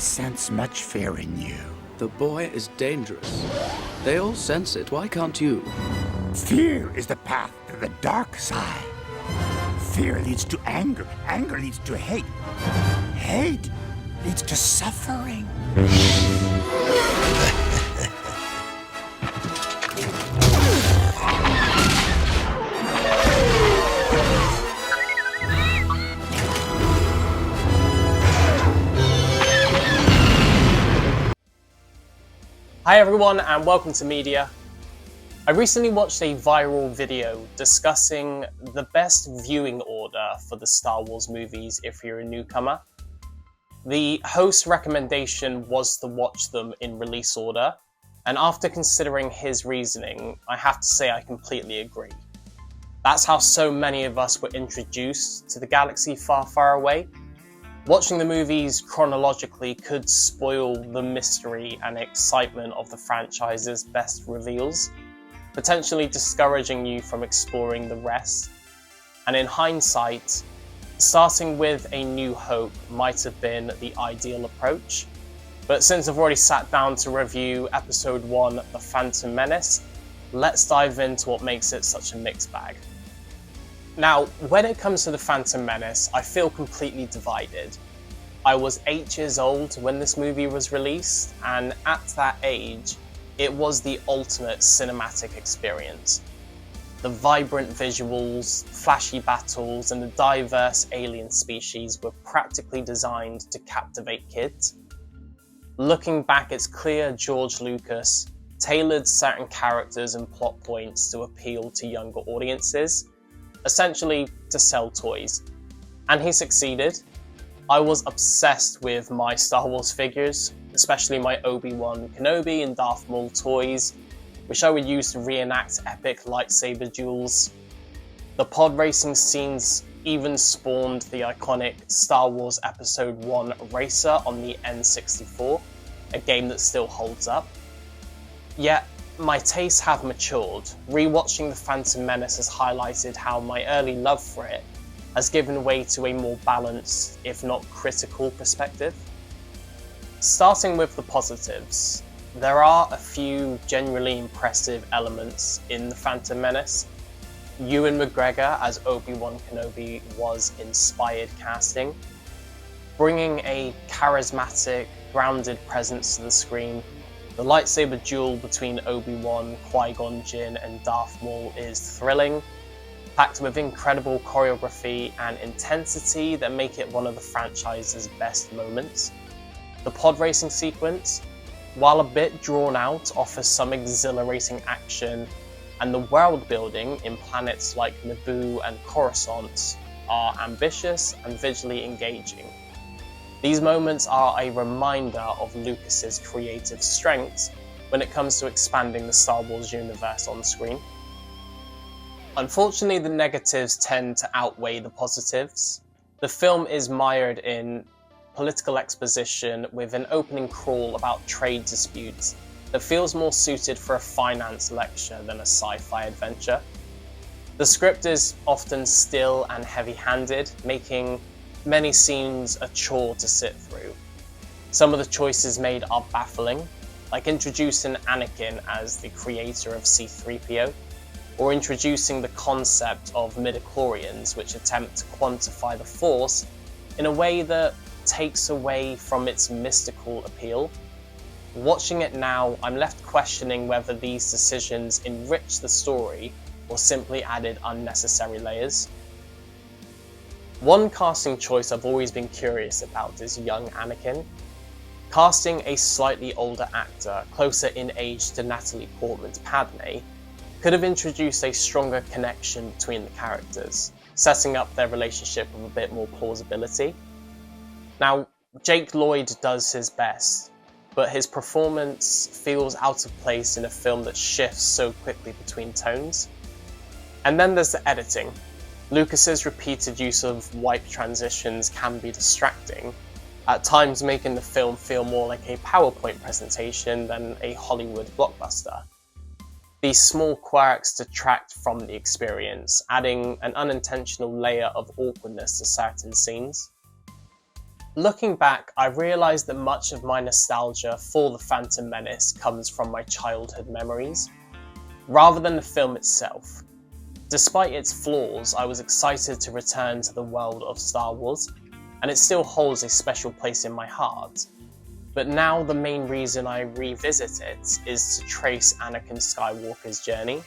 sense much fear in you. The boy is dangerous. They all sense it. Why can't you? Fear is the path to the dark side. Fear leads to anger. Anger leads to hate. Hate leads to suffering. Hi everyone and welcome to Media. I recently watched a viral video discussing the best viewing order for the Star Wars movies if you're a newcomer. The host's recommendation was to watch them in release order, and after considering his reasoning, I have to say I completely agree. That's how so many of us were introduced to the galaxy far, far away. Watching the movies chronologically could spoil the mystery and excitement of the franchise's best reveals, potentially discouraging you from exploring the rest. And in hindsight, starting with A New Hope might have been the ideal approach. But since I've already sat down to review Episode 1, The Phantom Menace, let's dive into what makes it such a mixed bag. Now, when it comes to The Phantom Menace, I feel completely divided. I was 8 years old when this movie was released, and at that age, it was the ultimate cinematic experience. The vibrant visuals, flashy battles, and the diverse alien species were practically designed to captivate kids. Looking back, it's clear George Lucas tailored certain characters and plot points to appeal to younger audiences, essentially to sell toys. And he succeeded. I was obsessed with my Star Wars figures, especially my Obi-Wan Kenobi and Darth Maul toys, which I would use to reenact epic lightsaber duels. The pod racing scenes even spawned the iconic Star Wars Episode 1 racer on the N64, a game that still holds up. Yet, my tastes have matured. Rewatching The Phantom Menace has highlighted how my early love for it has given way to a more balanced, if not critical, perspective. Starting with the positives, there are a few genuinely impressive elements in The Phantom Menace. Ewan McGregor as Obi-Wan Kenobi was inspired casting, bringing a charismatic, grounded presence to the screen. The lightsaber duel between Obi-Wan, Qui-Gon Jinn and Darth Maul is thrilling, packed with incredible choreography and intensity that make it one of the franchise's best moments. The pod racing sequence, while a bit drawn out, offers some exhilarating action, and the world building in planets like Naboo and Coruscant are ambitious and visually engaging. These moments are a reminder of Lucas's creative strengths when it comes to expanding the Star Wars universe on screen. Unfortunately, the negatives tend to outweigh the positives. The film is mired in political exposition with an opening crawl about trade disputes that feels more suited for a finance lecture than a sci-fi adventure. The script is often still and heavy-handed, making many scenes a chore to sit through. Some of the choices made are baffling, like introducing Anakin as the creator of C-3PO, or introducing the concept of midichlorians, which attempt to quantify the Force in a way that takes away from its mystical appeal. Watching it now, I'm left questioning whether these decisions enrich the story or simply added unnecessary layers. One casting choice I've always been curious about is young Anakin. Casting a slightly older actor, closer in age to Natalie Portman's Padme, could have introduced a stronger connection between the characters, setting up their relationship with a bit more plausibility. Now, Jake Lloyd does his best, but his performance feels out of place in a film that shifts so quickly between tones. And then there's the editing. Lucas's repeated use of wipe transitions can be distracting, at times making the film feel more like a PowerPoint presentation than a Hollywood blockbuster. These small quirks detract from the experience, adding an unintentional layer of awkwardness to certain scenes. Looking back, I realised that much of my nostalgia for The Phantom Menace comes from my childhood memories, rather than the film itself. Despite its flaws, I was excited to return to the world of Star Wars, and it still holds a special place in my heart. But now the main reason I revisit it is to trace Anakin Skywalker's journey,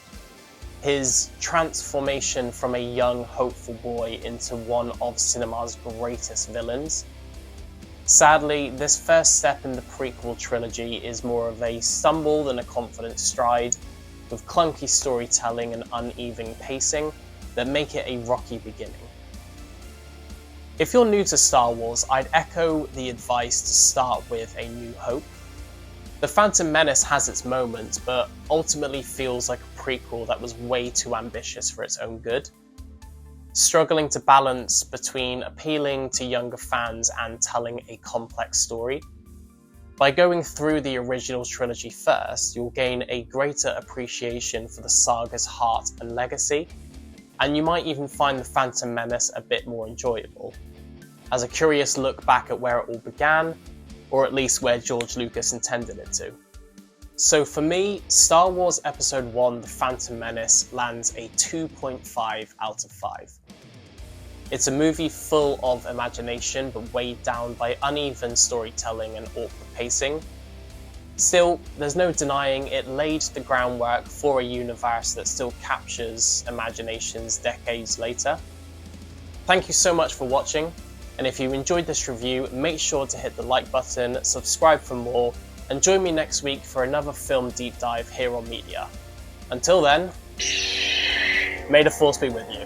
his transformation from a young, hopeful boy into one of cinema's greatest villains. Sadly, this first step in the prequel trilogy is more of a stumble than a confident stride, with clunky storytelling and uneven pacing that make it a rocky beginning. If you're new to Star Wars, I'd echo the advice to start with A New Hope. The Phantom Menace has its moments, but ultimately feels like a prequel that was way too ambitious for its own good, struggling to balance between appealing to younger fans and telling a complex story. By going through the original trilogy first, you'll gain a greater appreciation for the saga's heart and legacy, and you might even find The Phantom Menace a bit more enjoyable, as a curious look back at where it all began, or at least where George Lucas intended it to. So for me, Star Wars Episode 1 The Phantom Menace lands a 2.5 out of 5. It's a movie full of imagination but weighed down by uneven storytelling and awkward pacing. Still, there's no denying it laid the groundwork for a universe that still captures imaginations decades later. Thank you so much for watching, and if you enjoyed this review, make sure to hit the like button, subscribe for more, and join me next week for another film deep dive here on Media. Until then, may the Force be with you.